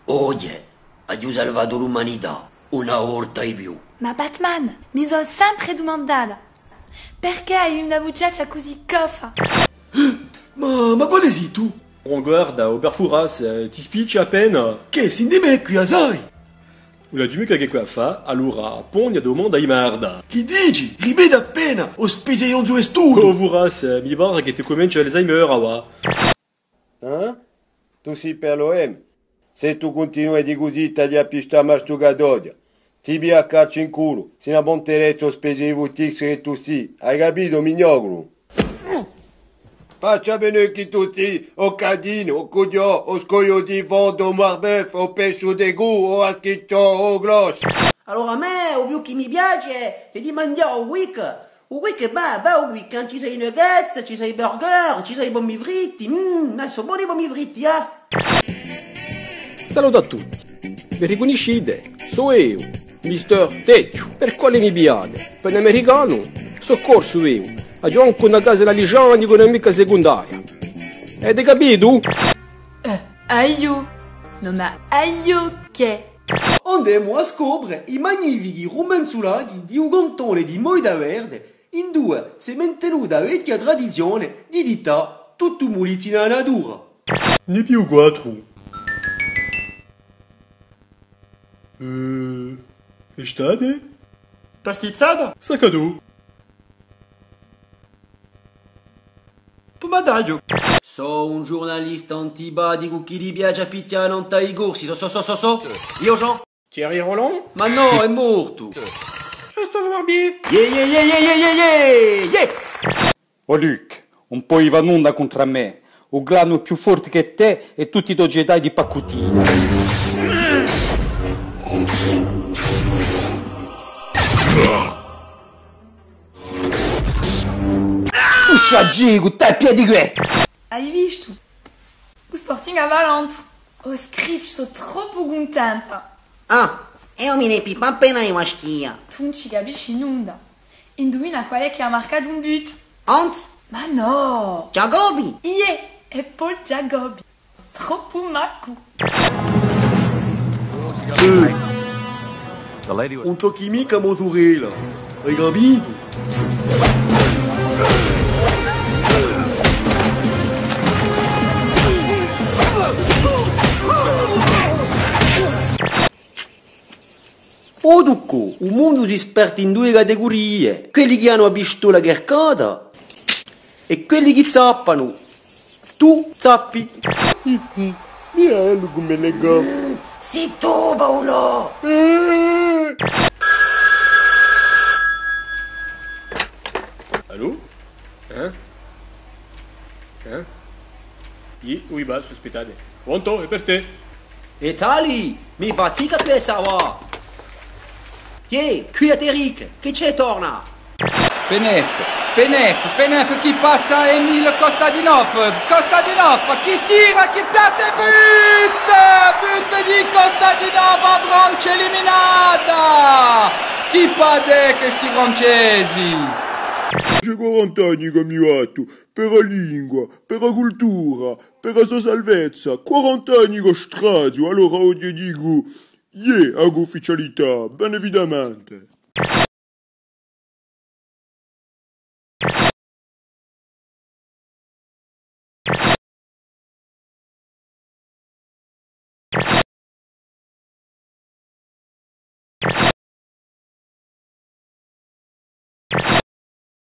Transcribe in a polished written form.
Oye, hai salvato l'umanità, una volta di più. Ma Batman, mi sono sempre domandata, perché hai una vocaccia così coffa? Ma quale sei tu? Oh, guarda, oh Perfouras, ti spicci appena. Che sei di me qui, sai? La tu mica che qua fa, allora pogna domanda di merda. Chi dici? Ripeti appena, ho speso un suo studio. Oh, Vuras, mi pare che ti comincia l'Alzheimer, wa. Tu sei per l'OM. Se tu continui di così, tagli a pista más giocatori. Ti via a calcio in culo. Se una montereccio spese i VTX che tu sei. Hai capito, mignogro? Faccia bene che tu sei, o cadino, o cudio, o scoglio di fondo, o marbef, o pesce de gu, o aschiccio, o gloss. Allora a me, o più che mi piace, è di mangiare un week. Un week, un weekend ci sei i nuggets, ci sei i burger, ci sei i bombi fritti. Ma sono buoni i bombi fritti, Saluto a tutti. Mi riconoscete? Sono io, Mr. Teccio. Per quale mi piate? Panamericano? Soccorso io. Ho anche una casa religione economica secondaria. Avete capito? Aio. Non ma aio che. Andemmo a scoprire i magnifici romanzolati di un cantone di Moida Verde in due si è mantenuta vecchia tradizione di dita tutto muliti nella natura. Ne più quattro. E state? Pastizzata? Saccato. Pomadaggio. So un giornalista antibadico che gli piace a picchiare non i corsi, so. Io Jean? Thierry Roland? Ma no, è morto. Christophe Barbier. Yeah. Oh Luc, un po' va in onda contro me. Un glano più forte che te e tutti i tuoi Jedi di paccutina. Tu sciagigo, te piedi qui! Hai visto? O Sporting a Valente. O scritch, sono troppo contenta. Io mi ne pipa appena in mastia. Tu non ci capisci nulla. Indovina qual è che ha marcato un but? Hans? Ma no! Jacobi? È Paul Jacobi. Troppo macco. Un tocchi mica mozzarella. Hai capito? Oh Ducco, un mondo si esperti in due categorie. Quelli che hanno la pistola carcata e quelli che zappano. Tu zappi. Bello come le gaffe. Sì tu, Paolo! Allô? Oui, bah, sospettate. Pronto, è per te. E tali, mi fatica per sawa. Qui è Eric, che c'è torna? Penef, chi passa Emil Kostadinov, chi tira, chi piazza e but di Kostadinov a Francia eliminata, chi pade che sti francesi. C'è 40 anni che mi fatto, per la lingua, per la cultura, per la sua salvezza, 40 anni che strazio, allora oggi dico, hago ufficialità, ben evidamente.